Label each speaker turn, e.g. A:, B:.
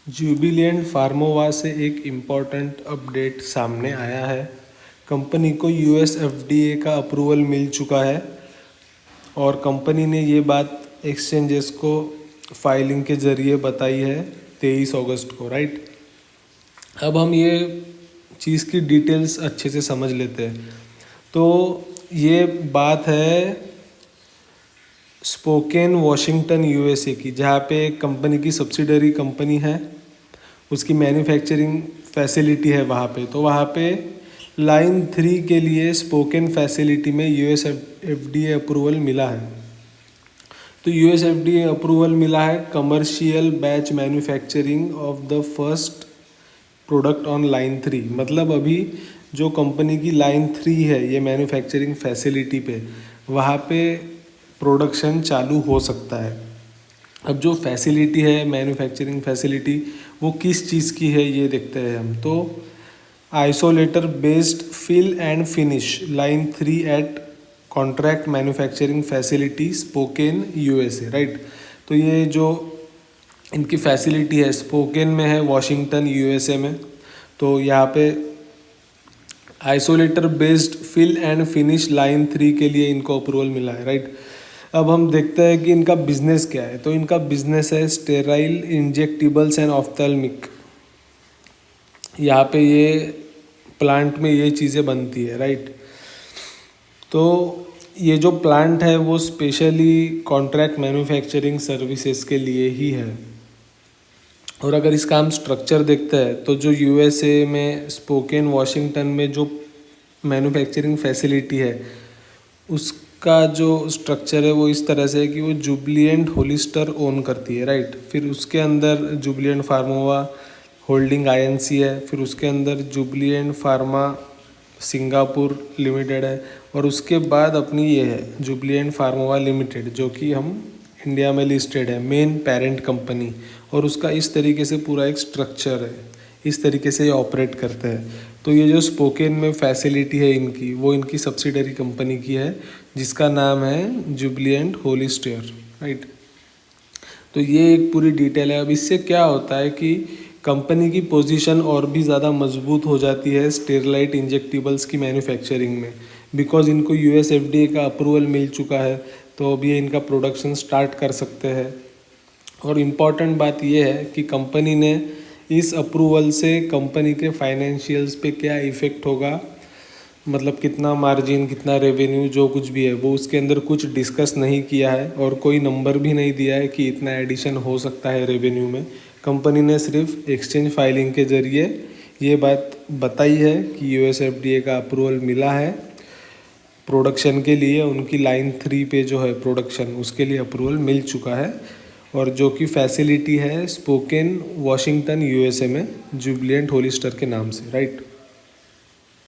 A: जुबिलेंट फार्मोवा से एक important update सामने आया है। कंपनी को यूएस एफडीए का अप्रूवल मिल चुका है और कंपनी ने ये बात एक्सचेंजेस को फाइलिंग के ज़रिए बताई है 23 अगस्त को, राइट। अब हम ये चीज़ की डिटेल्स अच्छे से समझ लेते हैं। तो ये बात है स्पोकेन वाशिंगटन यूएसए की, जहाँ पे एक कंपनी की सब्सिडरी कंपनी है, उसकी मैन्युफैक्चरिंग फैसिलिटी है वहाँ पे। तो वहाँ पे लाइन 3 के लिए स्पोकेन फैसिलिटी में यूएस एफडीए अप्रूवल मिला है। तो यूएस एफडीए अप्रूवल मिला है commercial batch manufacturing of the first product on line 3। मतलब अभी जो कंपनी की लाइन 3 है ये मैन्युफैक्चरिंग फैसिलिटी पे, वहाँ पे प्रोडक्शन चालू हो सकता है। अब जो फैसिलिटी है मैन्युफैक्चरिंग फैसिलिटी, वो किस चीज़ की है ये देखते हैं हम। तो isolator based fill and finish line 3 at contract manufacturing facility Spokane USA, right. तो ये जो इनकी फैसिलिटी है स्पोकेन में है, वॉशिंगटन यूएसए में। तो यहाँ पे isolator based fill and finish line 3 के लिए इनको अप्रूवल मिला है, राइट। अब हम देखते हैं कि इनका बिजनेस क्या है। तो इनका बिजनेस है स्टेराइल इंजेक्टिबल्स एंड ऑफ्थेल्मिक। यहाँ पे ये प्लांट में ये चीज़ें बनती है, राइट। तो ये जो प्लांट है वो स्पेशली कॉन्ट्रैक्ट मैन्युफैक्चरिंग सर्विसेज के लिए ही है। और अगर इसका हम स्ट्रक्चर देखते हैं तो जो यूएसए में स्पोकेन वाशिंगटन में जो मैन्युफैक्चरिंग फैसिलिटी है उसका जो स्ट्रक्चर है वो इस तरह से है कि वो जुबिलेंट होलिस्टर ओन करती है, राइट। फिर उसके अंदर जुबिलेंट फार्मोवा होल्डिंग आईएनसी है, फिर उसके अंदर जुबिलेंट फार्मा सिंगापुर लिमिटेड है, और उसके बाद अपनी ये है जुबिलेंट फार्मोवा लिमिटेड, जो कि हम इंडिया में लिस्टेड है, मेन पेरेंट कंपनी। और उसका इस तरीके से पूरा एक स्ट्रक्चर है, इस तरीके से ये ऑपरेट करते हैं। तो ये जो स्पोकेन में फैसिलिटी है इनकी, वो इनकी सब्सिडरी कंपनी की है जिसका नाम है जुबिलेंट होलिस्टर, राइट। तो ये एक पूरी डिटेल है। अब इससे क्या होता है कि कंपनी की पोजीशन और भी ज़्यादा मजबूत हो जाती है स्टेरलाइट इंजेक्टिबल्स की मैन्युफैक्चरिंग में, बिकॉज इनको यूएस एफडीए का अप्रूवल मिल चुका है। तो अभी इनका प्रोडक्शन स्टार्ट कर सकते हैं। और इम्पॉर्टेंट बात यह है कि कंपनी ने इस अप्रूवल से कंपनी के फाइनेंशियल्स पे क्या इफ़ेक्ट होगा, मतलब कितना मार्जिन, कितना रेवेन्यू, जो कुछ भी है वो उसके अंदर कुछ डिस्कस नहीं किया है और कोई नंबर भी नहीं दिया है कि इतना एडिशन हो सकता है रेवेन्यू में। कंपनी ने सिर्फ एक्सचेंज फाइलिंग के ज़रिए ये बात बताई है कि यूएस एफडीए का अप्रूवल मिला है प्रोडक्शन के लिए। उनकी लाइन 3 पे जो है प्रोडक्शन, उसके लिए अप्रूवल मिल चुका है। और जो कि फैसिलिटी है स्पोकेन वाशिंगटन यूएसए में जुबिलेंट होलिस्टर के नाम से, राइट।